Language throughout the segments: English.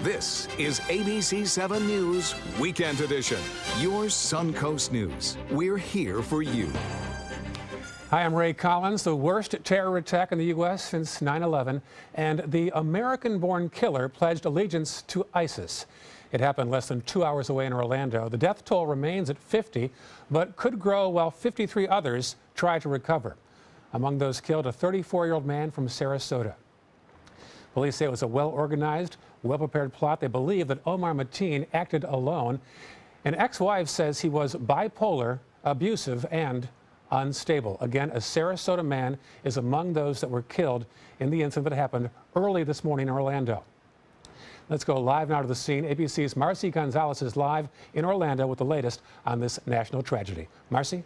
This is ABC 7 News Weekend Edition. Your Suncoast News. We're here for you. Hi, I'm Ray Collins. The worst terror attack in the U.S. since 9/11, and the American-born killer pledged allegiance to ISIS. It happened less than 2 hours away in Orlando. The death toll remains at 50, but could grow while 53 others try to recover. Among those killed, a 34-year-old man from Sarasota. Police say it was a well-organized, well-prepared plot. They believe that Omar Mateen acted alone. An ex-wife says he was bipolar, abusive, and unstable. Again, a Sarasota man is among those that were killed in the incident that happened early this morning in Orlando. Let's go live now to the scene. ABC's Marcy Gonzalez is live in Orlando with the latest on this national tragedy. Marcy?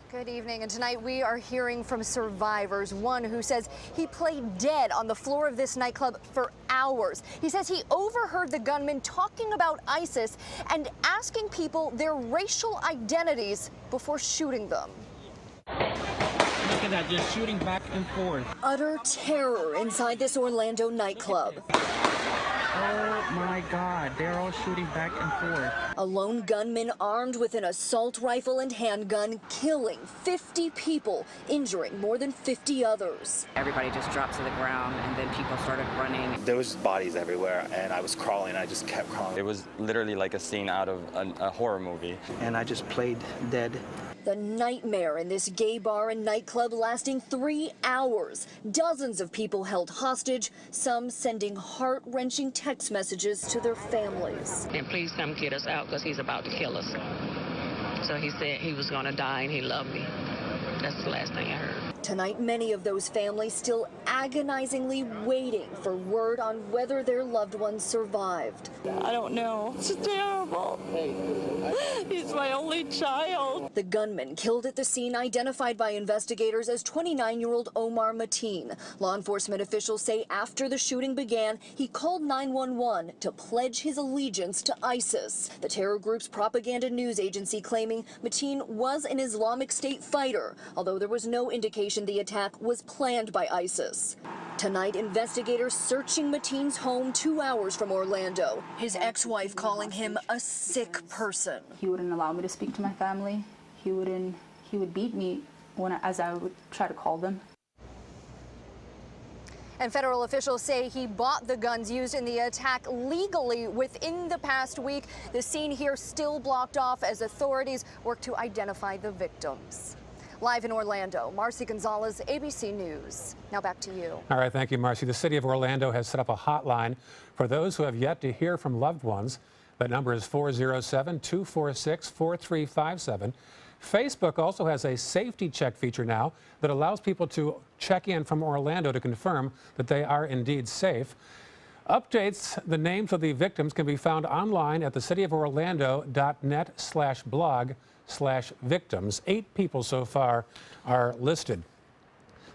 Good evening, and tonight we are hearing from survivors. One who says he played dead on the floor of this nightclub for hours. He says he overheard the gunman talking about ISIS and asking people their racial identities before shooting them. Look at that, just shooting back and forth. Utter terror inside this Orlando nightclub. Oh my God, they're all shooting back and forth. A lone gunman armed with an assault rifle and handgun, killing 50 people, injuring more than 50 others. Everybody just dropped to the ground, and then people started running. There was bodies everywhere, and I was crawling. I just kept crawling. It was literally like a scene out of a horror movie. And I just played dead. The nightmare in this gay bar and nightclub lasting 3 hours. Dozens of people held hostage, some sending heart-wrenching text messages to their families. And please come get us out because he's about to kill us. So he said he was going to die and he loved me. That's the last thing I heard. Tonight, many of those families still agonizingly waiting for word on whether their loved ones survived. I don't know. It's terrible. He's my only child. The gunman killed at the scene identified by investigators as 29-year-old Omar Mateen. Law enforcement officials say after the shooting began, he called 911 to pledge his allegiance to ISIS. The terror group's propaganda news agency claiming Mateen was an Islamic State fighter, although there was no indication the attack was planned by ISIS. Tonight, investigators searching Mateen's home 2 hours from Orlando. His ex-wife calling him a sick person. He wouldn't allow me to speak to my family. He would beat me as I would try to call them. And federal officials say he bought the guns used in the attack legally within the past week. The scene here still blocked off as authorities work to identify the victims. Live in Orlando, Marcy Gonzalez, ABC News. Now back to you. All right, thank you, Marcy. The city of Orlando has set up a hotline for those who have yet to hear from loved ones. That number is 407-246-4357. Facebook also has a safety check feature now that allows people to check in from Orlando to confirm that they are indeed safe. Updates, the names of the victims can be found online at thecityoforlando.net/blog/victims. 8 people so far are listed.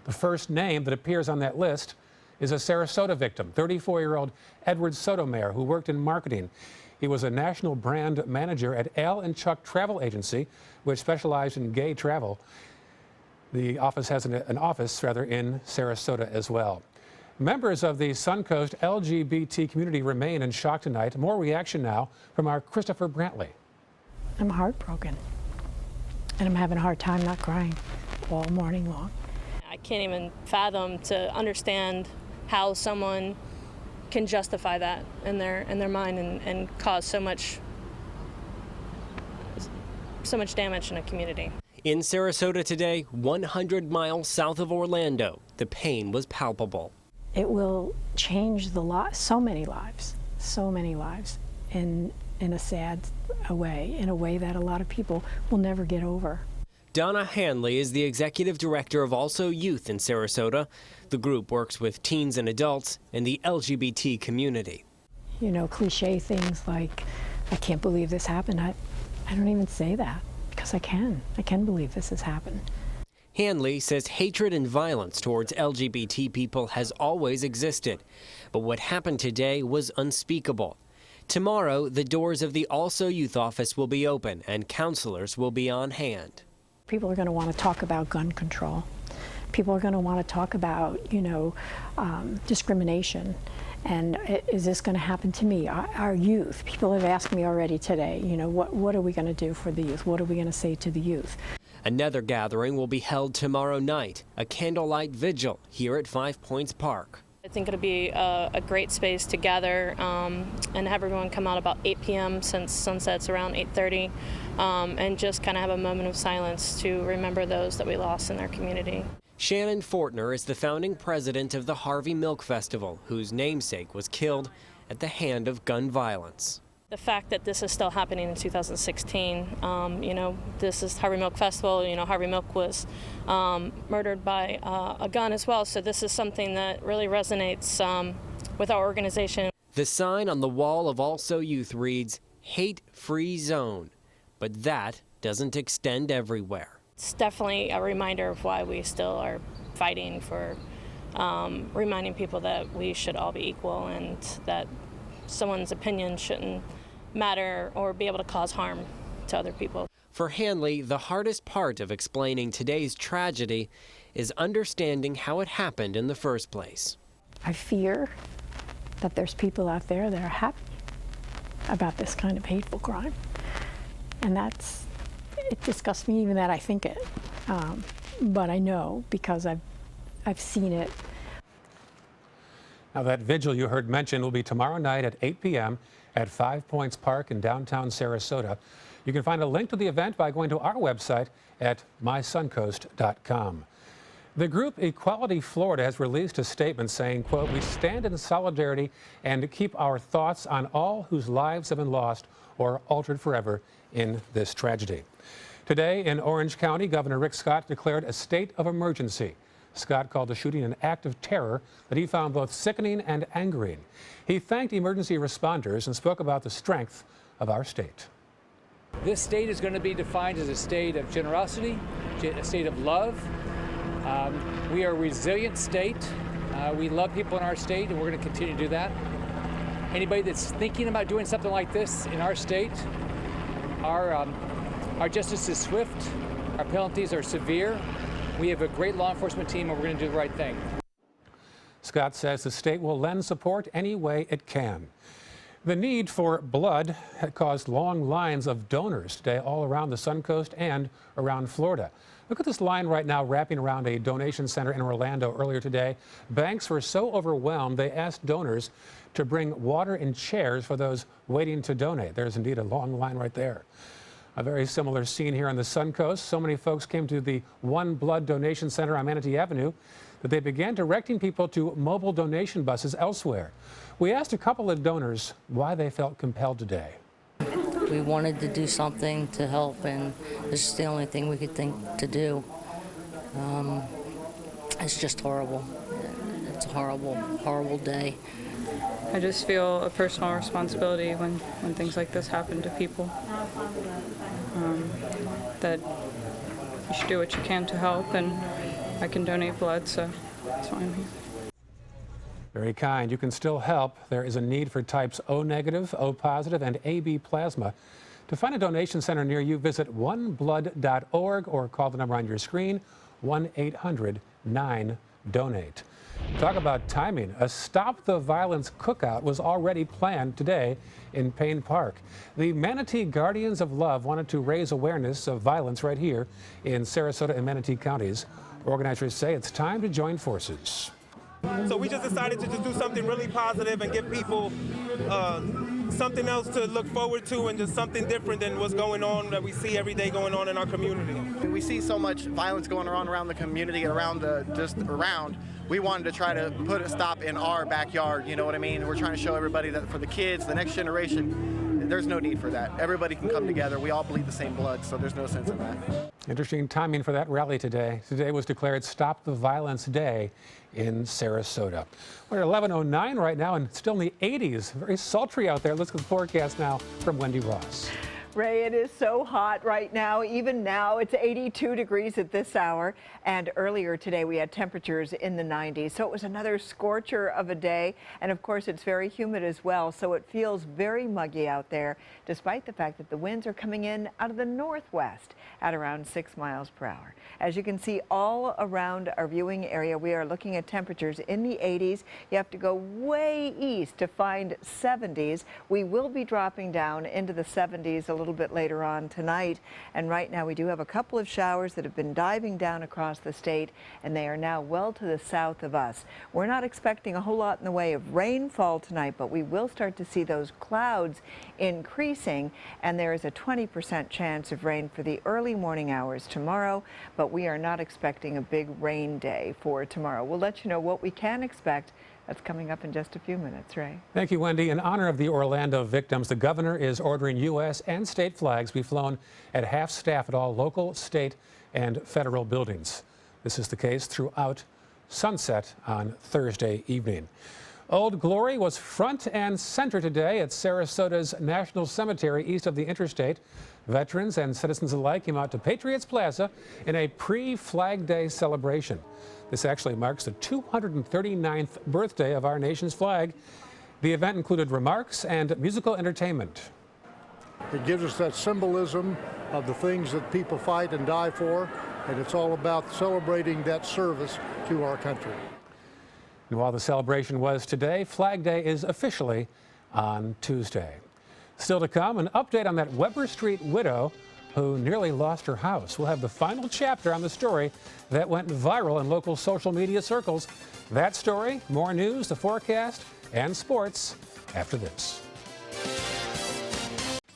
The first name that appears on that list is a Sarasota victim, 34-year-old Edward Sotomayor, who worked in marketing. He was a national brand manager at Al and Chuck Travel Agency, which specialized in gay travel. The office has an office in Sarasota as well. Members of the Suncoast LGBT community remain in shock tonight. More reaction now from our Christopher Brantley. I'm heartbroken, and I'm having a hard time not crying all morning long. I can't even fathom to understand how someone can justify that in their mind and cause so much damage in a community. In Sarasota today, 100 miles south of Orlando, the pain was palpable. It will change so many lives in a sad way, in a way that a lot of people will never get over. Donna Hanley is the executive director of Also Youth in Sarasota. The group works with teens and adults in the LGBT community. You know, cliche things like, I can't believe this happened. I don't even say that because I can believe this has happened. Hanley says hatred and violence towards LGBT people has always existed, but what happened today was unspeakable. Tomorrow, the doors of the Also Youth office will be open and counselors will be on hand. People are going to want to talk about gun control. People are going to want to talk about, discrimination And is this going to happen to me? Our youth, people have asked me already today, you know, what are we going to do for the youth? What are we going to say to the youth? Another gathering will be held tomorrow night, a candlelight vigil here at 5 Points Park. I think it'll be a great space to gather and have everyone come out about 8 p.m. since sunset's around 8:30, and just kind of have a moment of silence to remember those that we lost in their community. Shannon Fortner is the founding president of the Harvey Milk Festival, whose namesake was killed at the hand of gun violence. The fact that this is still happening in 2016, you know, this is Harvey Milk Festival, you know, Harvey Milk was murdered by a gun as well, so this is something that really resonates with our organization. The sign on the wall of Also Youth reads, "Hate-Free Zone," but that doesn't extend everywhere. It's definitely a reminder of why we still are fighting for reminding people that we should all be equal and that someone's opinion shouldn't matter or be able to cause harm to other people. For Hanley, the hardest part of explaining today's tragedy is understanding how it happened in the first place. I fear that there's people out there that are happy about this kind of hateful crime. And it disgusts me even that I think it. But I know because I've seen it. Now, that vigil you heard mentioned will be tomorrow night at 8 p.m. at 5 Points Park in downtown Sarasota. You can find a link to the event by going to our website at mysuncoast.com. The group Equality Florida has released a statement saying, quote, "We stand in solidarity and keep our thoughts on all whose lives have been lost or altered forever in this tragedy." Today in Orange County, Governor Rick Scott declared a state of emergency. Scott called the shooting an act of terror that he found both sickening and angering. He thanked emergency responders and spoke about the strength of our state. This state is going to be defined as a state of generosity, a state of love. We are a resilient state. We love people in our state, and we're going to continue to do that. Anybody that's thinking about doing something like this in our state, our justice is swift, our penalties are severe. We have a great law enforcement team, and we're going to do the right thing. Scott says the state will lend support any way it can. The need for blood had caused long lines of donors today all around the Suncoast and around Florida. Look at this line right now wrapping around a donation center in Orlando earlier today. Banks were so overwhelmed they asked donors to bring water in chairs for those waiting to donate. There's indeed a long line right there. A very similar scene here on the Suncoast. So many folks came to the One Blood Donation Center on Manatee Avenue that they began directing people to mobile donation buses elsewhere. We asked a couple of donors why they felt compelled today. We wanted to do something to help, and this is the only thing we could think to do. It's just horrible. It's a horrible, horrible day. I just feel a personal responsibility when things like this happen to people. That you should do what you can to help, and I can donate blood, so that's why I'm here. Very kind. You can still help. There is a need for types O negative, O positive, and AB plasma. To find a donation center near you, visit oneblood.org or call the number on your screen, 1-800-9-DONATE. Talk about timing. A Stop the Violence cookout was already planned today in Payne Park. The Manatee Guardians of Love wanted to raise awareness of violence right here in Sarasota and Manatee counties. Organizers say it's time to join forces. So we just decided to just do something really positive and give people something else to look forward to and just something different than what's going on that we see every day going on in our community. We see so much violence going on around the community and around. We wanted to try to put a stop in our backyard, you know what I mean? We're trying to show everybody that for the kids, the next generation, there's no need for that. Everybody can come together. We all bleed the same blood, so there's no sense in that. Interesting timing for that rally today. Today was declared Stop the Violence Day in Sarasota. We're at 11:09 right now and still in the 80s. Very sultry out there. Let's get the forecast now from Wendy Ross. Ray, it is so hot right now. Even now, it's 82 degrees at this hour. And earlier today, we had temperatures in the 90s. So it was another scorcher of a day. And of course, it's very humid as well. So it feels very muggy out there, despite the fact that the winds are coming in out of the northwest at around 6 miles per hour. As you can see all around our viewing area, we are looking at temperatures in the 80s. You have to go way east to find 70s. We will be dropping down into the 70s a little bit later on tonight. And right now we do have a couple of showers that have been diving down across the state, and they are now well to the south of us. We're not expecting a whole lot in the way of rainfall tonight, but we will start to see those clouds increasing, and there is a 20% chance of rain for the early morning hours tomorrow, but we are not expecting a big rain day for tomorrow. We'll let you know what we can expect. That's coming up in just a few minutes, Ray. Thank you, Wendy. In honor of the Orlando victims, the governor is ordering U.S. and state flags be flown at half staff at all local, state, and federal buildings. This is the case throughout sunset on Thursday evening. Old Glory was front and center today at Sarasota's National Cemetery east of the interstate. Veterans and citizens alike came out to Patriots Plaza in a pre-Flag Day celebration. This actually marks the 239th birthday of our nation's flag. The event included remarks and musical entertainment. It gives us that symbolism of the things that people fight and die for, and it's all about celebrating that service to our country. And while the celebration was today, Flag Day is officially on Tuesday. Still to come, an update on that Weber Street widow who nearly lost her house. We'll have the final chapter on the story that went viral in local social media circles. That story, more news, the forecast, and sports after this.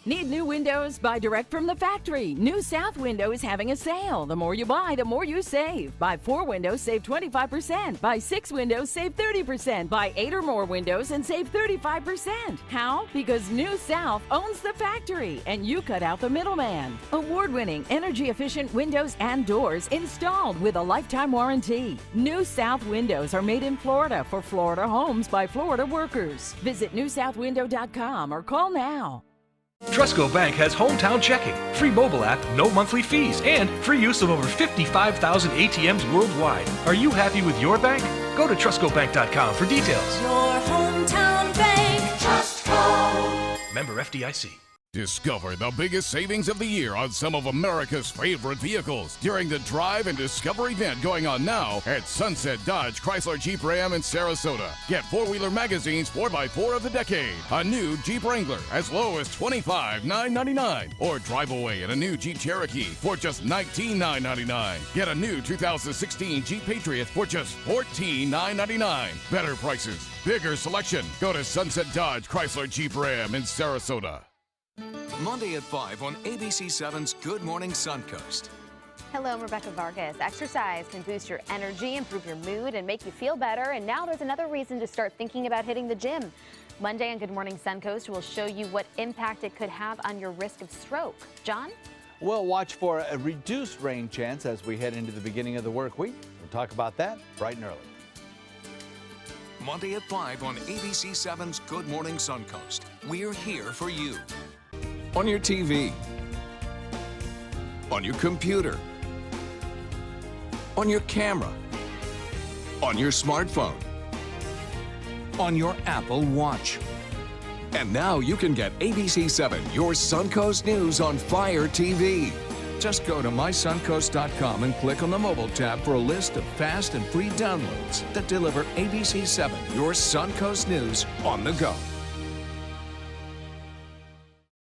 Need new windows? Buy direct from the factory. New South Window is having a sale. The more you buy, the more you save. Buy 4 windows, save 25%. Buy 6 windows, save 30%. Buy 8 or more windows and save 35%. How? Because New South owns the factory and you cut out the middleman. Award-winning, energy-efficient windows and doors installed with a lifetime warranty. New South Windows are made in Florida for Florida homes by Florida workers. Visit newsouthwindow.com or call now. Trustco Bank has hometown checking, free mobile app, no monthly fees, and free use of over 55,000 ATMs worldwide. Are you happy with your bank? Go to TrustcoBank.com for details. Your hometown bank, Trustco. Member FDIC. Discover the biggest savings of the year on some of America's favorite vehicles during the Drive and Discover event going on now at Sunset Dodge Chrysler Jeep Ram in Sarasota. Get Four-Wheeler Magazine's 4x4 of the decade, a new Jeep Wrangler as low as $25,999, or drive away in a new Jeep Cherokee for just $19,999. Get a new 2016 Jeep Patriot for just $14,999. Better prices, bigger selection. Go to Sunset Dodge Chrysler Jeep Ram in Sarasota. Monday at 5 on ABC7's Good Morning Suncoast. Hello, I'm Rebecca Vargas. Exercise can boost your energy, improve your mood, and make you feel better. And now there's another reason to start thinking about hitting the gym. Monday on Good Morning Suncoast, we'll show you what impact it could have on your risk of stroke. John? We'll watch for a reduced rain chance as we head into the beginning of the work week. We'll talk about that bright and early. Monday at 5 on ABC7's Good Morning Suncoast. We're here for you. On your TV, on your computer, on your camera, on your smartphone, on your Apple Watch. And now you can get ABC7, your Suncoast News on Fire TV. Just go to mysuncoast.com and click on the mobile tab for a list of fast and free downloads that deliver ABC7, your Suncoast News on the go.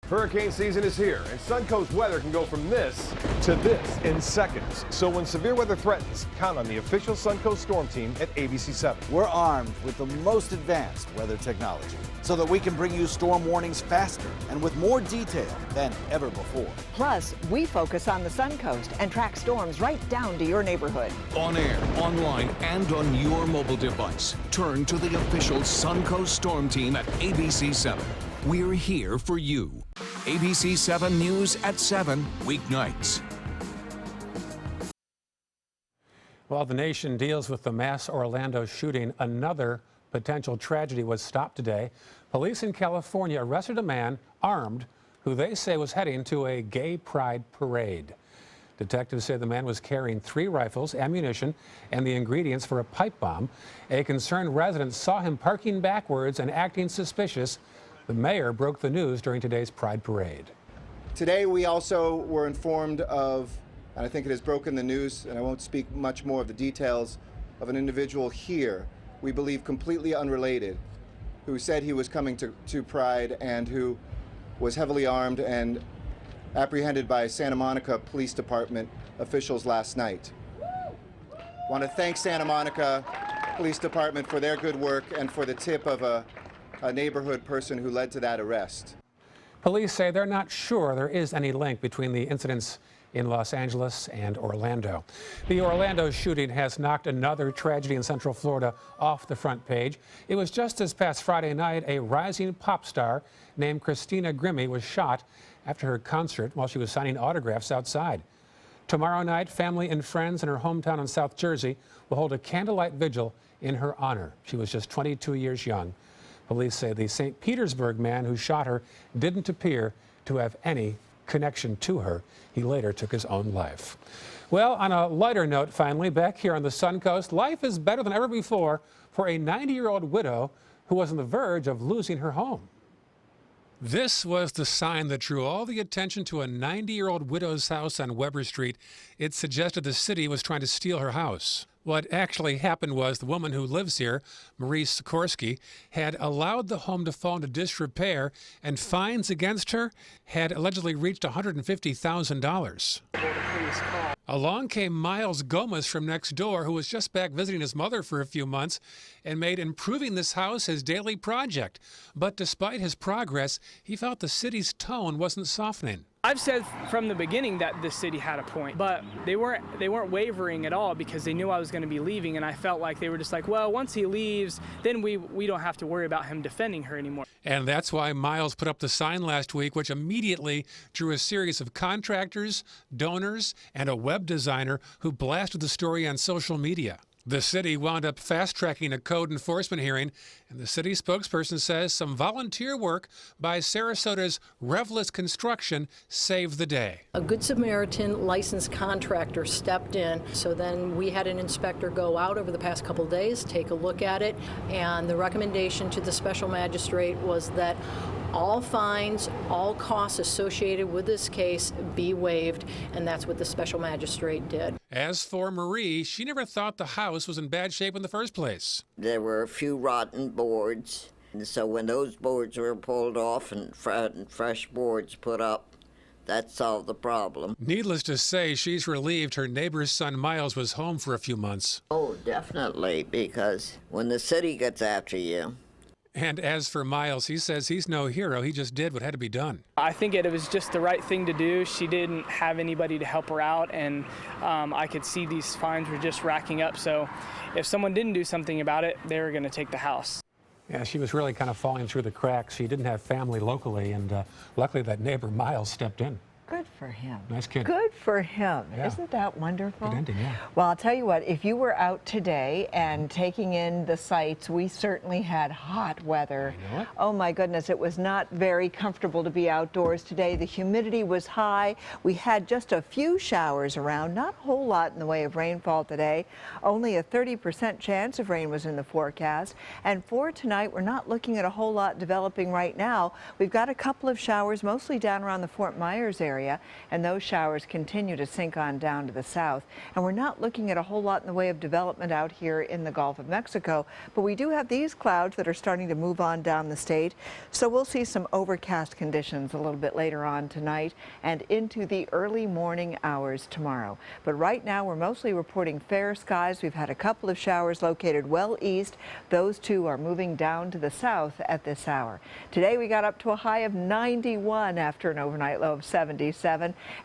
Hurricane season is here, and Suncoast weather can go from this to this in seconds. So when severe weather threatens, count on the official Suncoast Storm Team at ABC7. We're armed with the most advanced weather technology so that we can bring you storm warnings faster and with more detail than ever before. Plus, we focus on the Suncoast and track storms right down to your neighborhood. On air, online, and on your mobile device. Turn to the official Suncoast Storm Team at ABC7. We're here for you. ABC7 News at 7, weeknights. While the nation deals with the mass Orlando shooting, another potential tragedy was stopped today. Police in California arrested a man armed who they say was heading to a gay pride parade. Detectives say the man was carrying 3 rifles, ammunition, and the ingredients for a pipe bomb. A concerned resident saw him parking backwards and acting suspicious. The mayor broke the news during today's pride parade. Today we also were informed of, and I think it has broken the news, and I won't speak much more of the details, of an individual here, we believe completely unrelated, who said he was coming to Pride and who was heavily armed and apprehended by Santa Monica Police Department officials last night. I want to thank Santa Monica Police Department for their good work and for the tip of a neighborhood person who led to that arrest. Police say they're not sure there is any link between the incidents in Los Angeles and Orlando. The Orlando shooting has knocked another tragedy in Central Florida off the front page. It was just this past Friday night a rising pop star named Christina Grimmie was shot after her concert while she was signing autographs outside. Tomorrow night, family and friends in her hometown in South Jersey will hold a candlelight vigil in her honor. She was just 22 years young. Police say the St. Petersburg man who shot her didn't appear to have any connection to her. He later took his own life. Well, on a lighter note, finally, back here on the Suncoast, life is better than ever before for a 90-year-old widow who was on the verge of losing her home. This was the sign that drew all the attention to a 90-year-old widow's house on Weber Street. It suggested the city was trying to steal her house. What actually happened was the woman who lives here, Marie Sikorsky, had allowed the home to fall into disrepair, and fines against her had allegedly reached $150,000. Along came Miles Gomez from next door, who was just back visiting his mother for a few months, and made improving this house his daily project. But despite his progress, he felt the city's tone wasn't softening. I've said from the beginning that the city had a point, but they weren't wavering at all because they knew I was going to be leaving, and I felt like they were just like, well, once he leaves, then we don't have to worry about him defending her anymore. And that's why Miles put up the sign last week, which immediately drew a series of contractors, donors, and a web designer who blasted the story on social media. The city wound up fast-tracking a code enforcement hearing, and the city spokesperson says some volunteer work by Sarasota's Revlis Construction saved the day. A Good Samaritan licensed contractor stepped in, so then we had an inspector go out over the past couple of days, take a look at it, and the recommendation to the special magistrate was that all fines, all costs associated with this case be waived, and that's what the special magistrate did. As for Marie, she never thought the house was in bad shape in the first place. There were a few rotten boards, and so when those boards were pulled off and fresh boards put up, that solved the problem. Needless to say, she's relieved her neighbor's son Miles was home for a few months. Oh, definitely, because when the city gets after you. And as for Miles, he says he's no hero. He just did what had to be done. I think it was just the right thing to do. She didn't have anybody to help her out, and I could see these fines were just racking up. So if someone didn't do something about it, they were going to take the house. Yeah, she was really kind of falling through the cracks. She didn't have family locally, and luckily that neighbor Miles stepped in. Good for him. Nice kid. Good for him. Yeah. Isn't that wonderful? Good ending, yeah. Well, I'll tell you what, if you were out today and taking in the sights, we certainly had hot weather. I know it. Oh my goodness, it was not very comfortable to be outdoors today. The humidity was high. We had just a few showers around, not a whole lot in the way of rainfall today. Only a 30% chance of rain was in the forecast. And for tonight, we're not looking at a whole lot developing right now. We've got a couple of showers, mostly down around the Fort Myers area. And those showers continue to sink on down to the south. And we're not looking at a whole lot in the way of development out here in the Gulf of Mexico, but we do have these clouds that are starting to move on down the state. So we'll see some overcast conditions a little bit later on tonight and into the early morning hours tomorrow. But right now we're mostly reporting fair skies. We've had a couple of showers located well east. Those two are moving down to the south at this hour. Today we got up to a high of 91 after an overnight low of 77,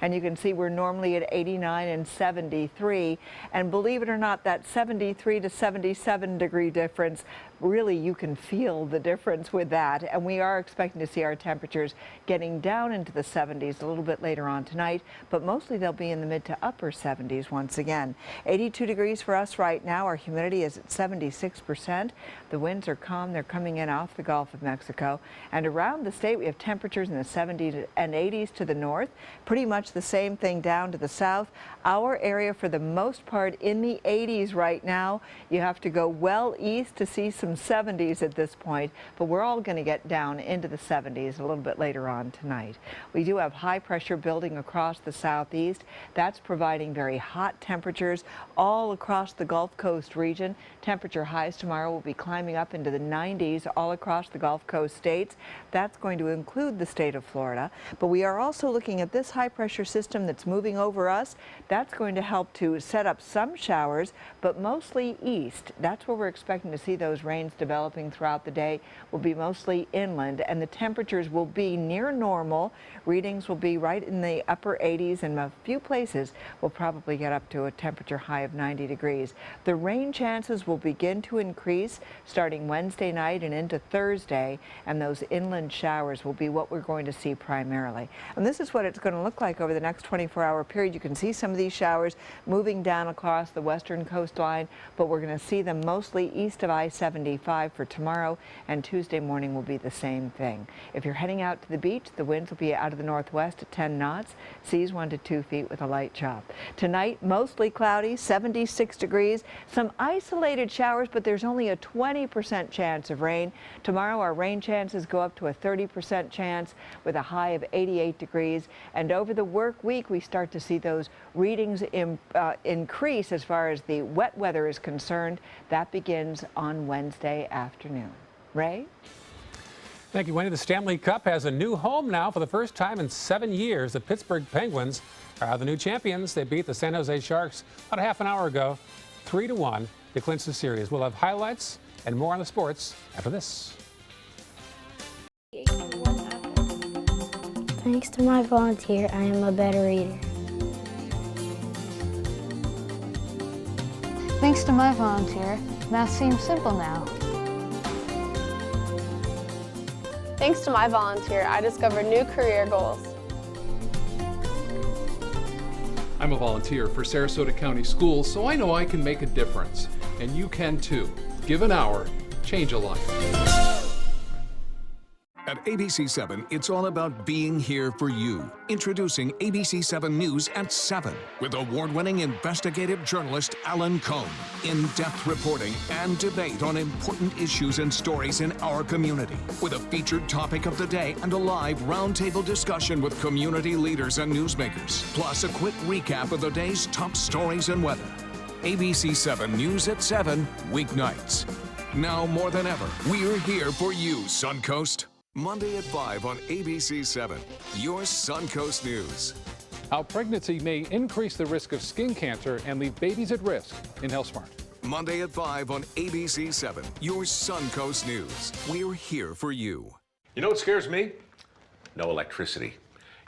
and you can see we're normally at 89 and 73, and believe it or not, that 73 to 77 degree difference really you can feel the difference with that. And we are expecting to see our temperatures getting down into the 70s a little bit later on tonight, but mostly they'll be in the mid to upper 70s once again. 82 degrees for us right now. Our humidity is at 76%. The winds are calm. They're coming in off the Gulf of Mexico. And around the state, we have temperatures in the 70s and 80s to the north. Pretty much the same thing down to the south. Our area, for the most part, in the 80s right now. You have to go well east to see some 70s at this point, but we're all going to get down into the 70s a little bit later on tonight. We do have high pressure building across the southeast. That's providing very hot temperatures all across the Gulf Coast region. Temperature highs tomorrow will be climbing up into the 90s all across the Gulf Coast states. That's going to include the state of Florida. But we are also looking at this high pressure system that's moving over us. That's going to help to set up some showers, but mostly east. That's where we're expecting to see those rains developing throughout the day. Will be mostly inland, and the temperatures will be near normal. Readings will be right in the upper 80s, and a few places will probably get up to a temperature high of 90 degrees. The rain chances will begin to increase starting Wednesday night and into Thursday, and those inland showers will be what we're going to see primarily. And this is what it's going to look like over the next 24-hour period. You can see some of these showers moving down across the western coastline, but we're going to see them mostly east of I-75 for tomorrow, and Tuesday morning will be the same thing. If you're heading out to the beach, the winds will be out of the northwest at 10 knots, seas 1 to 2 feet with a light chop. Tonight, mostly cloudy, 76 degrees, some isolated showers, but there's only a 20% chance of rain. Tomorrow, our rain chances go up to a 30% chance with a high of 88 degrees, and over the work week, we start to see those readings increase as far as the wet weather is concerned. That begins on Wednesday afternoon. Ray? Thank you, Wendy. The Stanley Cup has a new home now for the first time in 7 years. The Pittsburgh Penguins are the new champions. They beat the San Jose Sharks about a half an hour ago, 3-1 to clinch the series. We'll have highlights and more on the sports after this. Thanks to my volunteer, I am a better reader. Thanks to my volunteer, math seems simple now. Thanks to my volunteer, I discovered new career goals. I'm a volunteer for Sarasota County Schools, so I know I can make a difference. And you can too. Give an hour, change a life. At ABC7, it's all about being here for you. Introducing ABC7 News at 7 with award-winning investigative journalist Alan Cohn. In-depth reporting and debate on important issues and stories in our community. With a featured topic of the day and a live roundtable discussion with community leaders and newsmakers. Plus a quick recap of the day's top stories and weather. ABC7 News at 7, weeknights. Now more than ever, we're here for you, Suncoast. Monday at 5 on ABC7, your Suncoast News. How pregnancy may increase the risk of skin cancer and leave babies at risk in HealthSmart. Monday at 5 on ABC7, your Suncoast News. We're here for you. You know what scares me? No electricity.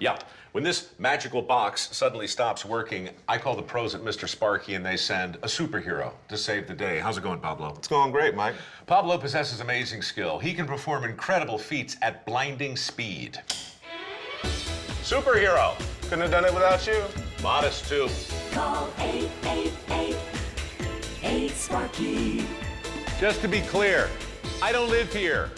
Yeah, when this magical box suddenly stops working, I call the pros at Mr. Sparky and they send a superhero to save the day. How's it going, Pablo? It's going great, Mike. Pablo possesses amazing skill. He can perform incredible feats at blinding speed. Superhero! Couldn't have done it without you. Modest, too. Call 888-8-SPARKY. Just to be clear, I don't live here.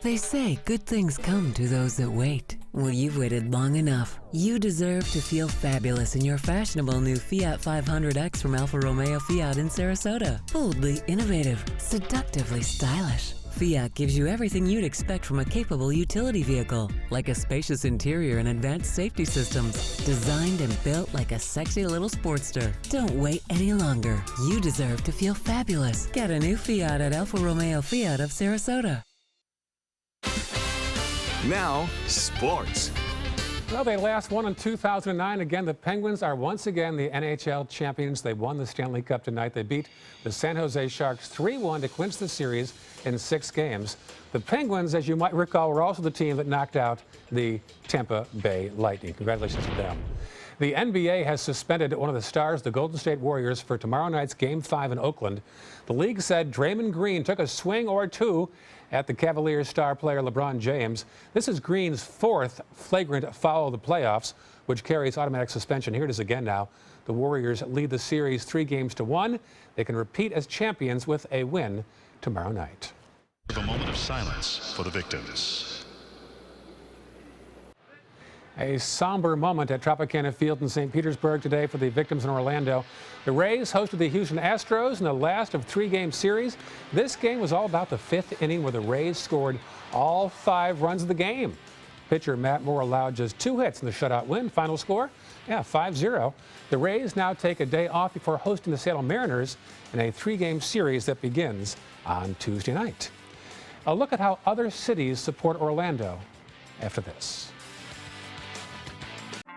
They say good things come to those that wait. Well, you've waited long enough. You deserve to feel fabulous in your fashionable new Fiat 500X from Alfa Romeo Fiat in Sarasota. Boldly innovative, seductively stylish. Fiat gives you everything you'd expect from a capable utility vehicle, like a spacious interior and advanced safety systems, designed and built like a sexy little sportster. Don't wait any longer. You deserve to feel fabulous. Get a new Fiat at Alfa Romeo Fiat of Sarasota. Now, sports. Well, they last won in 2009. Again, the Penguins are once again the NHL champions. They won the Stanley Cup tonight. They beat the San Jose Sharks 3-1 to clinch the series in 6 games. The Penguins, as you might recall, were also the team that knocked out the Tampa Bay Lightning. Congratulations to them. The NBA has suspended one of the stars, the Golden State Warriors, for tomorrow night's Game 5 in Oakland. The league said Draymond Green took a swing or two at the Cavaliers star player LeBron James. This is Green's fourth flagrant foul of the playoffs, which carries automatic suspension. Here it is again now. The Warriors lead the series 3-1. They can repeat as champions with a win tomorrow night. A moment of silence for the victims. A somber moment at Tropicana Field in St. Petersburg today for the victims in Orlando. The Rays hosted the Houston Astros in the last of 3-game series. This game was all about the 5th inning where the Rays scored all 5 runs of the game. Pitcher Matt Moore allowed just 2 hits in the shutout win. Final score, 5-0. The Rays now take a day off before hosting the Seattle Mariners in a 3-game series that begins on Tuesday night. A look at how other cities support Orlando after this.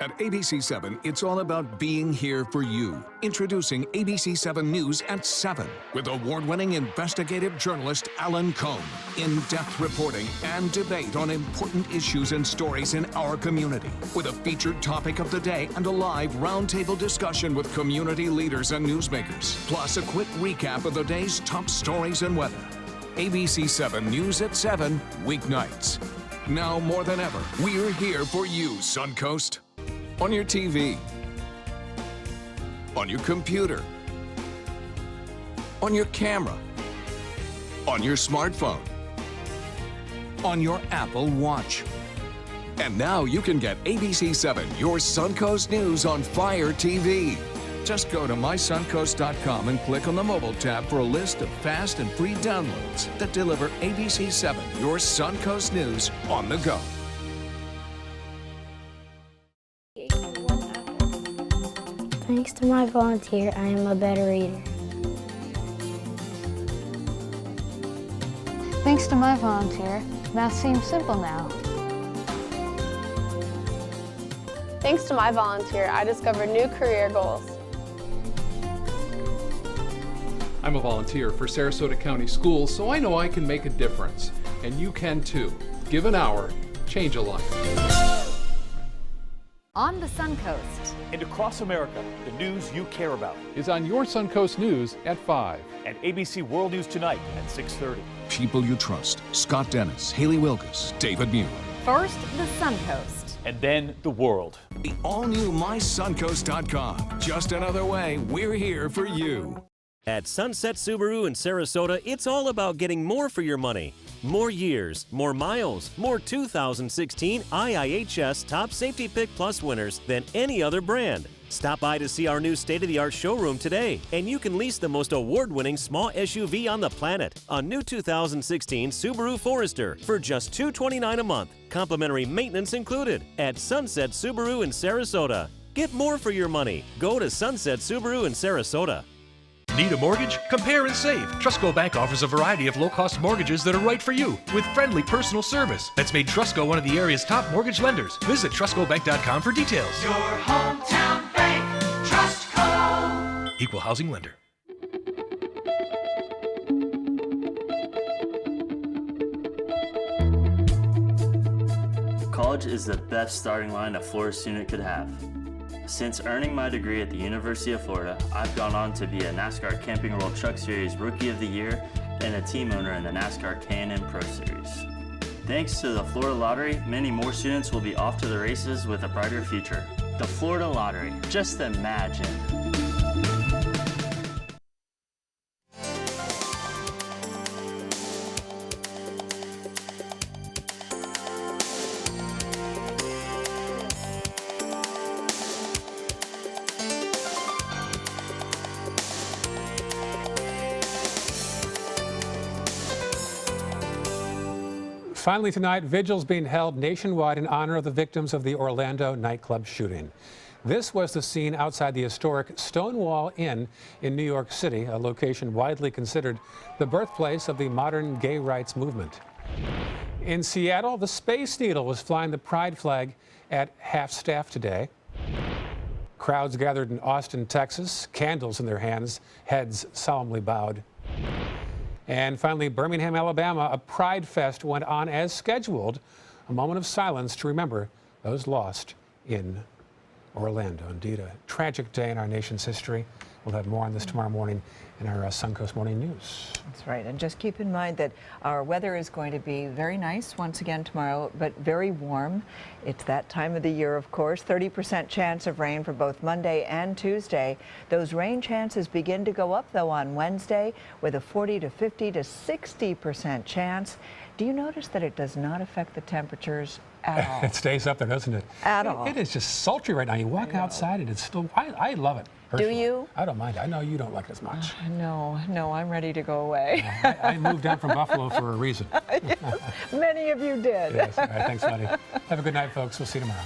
At ABC7, it's all about being here for you. Introducing ABC7 News at 7 with award-winning investigative journalist Alan Cohn. In-depth reporting and debate on important issues and stories in our community. With a featured topic of the day and a live roundtable discussion with community leaders and newsmakers. Plus a quick recap of the day's top stories and weather. ABC7 News at 7, weeknights. Now more than ever, we're here for you, Suncoast. On your TV, on your computer, on your camera, on your smartphone, on your Apple Watch. And now you can get ABC7, your Suncoast News on Fire TV. Just go to mysuncoast.com and click on the mobile tab for a list of fast and free downloads that deliver ABC7, your Suncoast News on the go. Thanks to my volunteer, I am a better reader. Thanks to my volunteer, math seems simple now. Thanks to my volunteer, I discovered new career goals. I'm a volunteer for Sarasota County Schools, so I know I can make a difference. And you can too. Give an hour, change a life. On the Suncoast. And across America, the news you care about is on your Suncoast News at 5. And ABC World News Tonight at 6:30. People you trust. Scott Dennis, Haley Wilgus, David Muir. First, the Suncoast. And then the world. The all-new mysuncoast.com. Just another way we're here for you. At Sunset Subaru in Sarasota, it's all about getting more for your money. More years, more miles, more 2016 IIHS Top Safety Pick Plus winners than any other brand. Stop by to see our new state-of-the-art showroom today, and you can lease the most award-winning small SUV on the planet, a new 2016 Subaru Forester, for just $229 a month, complimentary maintenance included, at Sunset Subaru in Sarasota. Get more for your money. Go to Sunset Subaru in Sarasota. Need a mortgage? Compare and save. Trustco Bank offers a variety of low-cost mortgages that are right for you, with friendly personal service. That's made Trustco one of the area's top mortgage lenders. Visit TrustcoBank.com for details. Your hometown bank, Trustco. Equal housing lender. College is the best starting line a Florida student could have. Since earning my degree at the University of Florida, I've gone on to be a NASCAR Camping World Truck Series Rookie of the Year and a team owner in the NASCAR K&N Pro Series. Thanks to the Florida Lottery, many more students will be off to the races with a brighter future. The Florida Lottery, just imagine. Finally tonight, vigils being held nationwide in honor of the victims of the Orlando nightclub shooting. This was the scene outside the historic Stonewall Inn in New York City, a location widely considered the birthplace of the modern gay rights movement. In Seattle, the Space Needle was flying the pride flag at half-staff today. Crowds gathered in Austin, Texas, candles in their hands, heads solemnly bowed. And finally, Birmingham, Alabama, a Pride Fest went on as scheduled. A moment of silence to remember those lost in Orlando. Indeed, a tragic day in our nation's history. We'll have more on this tomorrow morning in our Suncoast Morning News. That's right. And just keep in mind that our weather is going to be very nice once again tomorrow, but very warm. It's that time of the year, of course. 30% chance of rain for both Monday and Tuesday. Those rain chances begin to go up, though, on Wednesday with a 40 to 50 to 60% chance. Do you notice that it does not affect the temperatures at all? It stays up there, doesn't it? At all. It is just sultry right now. You walk outside and it's still, I love it. Personally. Do you? I don't mind it. I know you don't like it as much. No, I'm ready to go away. I moved down from Buffalo for a reason. Yes, many of you did. Yes. All right, thanks, buddy. Have a good night, folks. We'll see you tomorrow.